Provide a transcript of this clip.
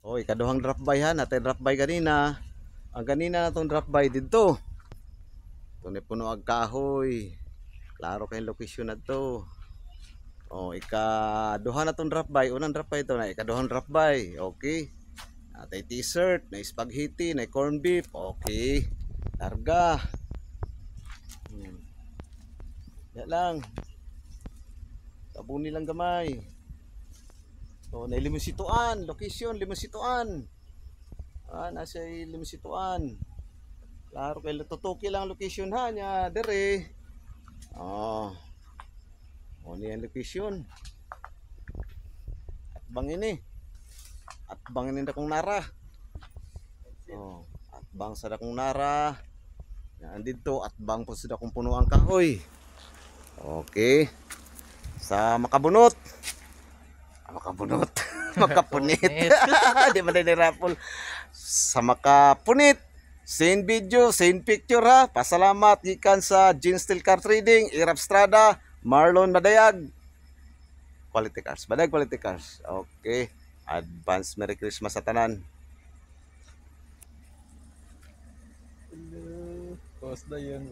O, ikaduhang drop by ha. Natay drop by ganina. Ang ganina na itong drop by dito. Ito na puno ang kahoy. Klaro kayong location na to. O, ikaduha na itong drop by. Unang drop by ito na. Ikaduhang drop by. Okay. Natay t-shirt. Na spaghetti. Na corn beef. Okay. Larga. Yan lang. Tabuni lang gamay. So, na limusituan. Location, limusituan. Nasa limusituan. Klaro kayo. Tutuki lang location ha. Nya, dere. O niyan location. At bang ini. At bang ini na kong nara. At bang sa dakong nara. Yan dito. At bang po sa dakong puno ang kahoy. Okay. Sa makabunot. Makabunot. Makapunit. Di ba na nirapol? Sa makapunit. Same video, same picture ha. Pasalamat gikan sa Gene Steel Car Trading, Irap Strada, Marlon Madayag. Quality Cars. Madayag Quality Cars. Okay. Advance Merry Christmas sa tanan. Post na yun.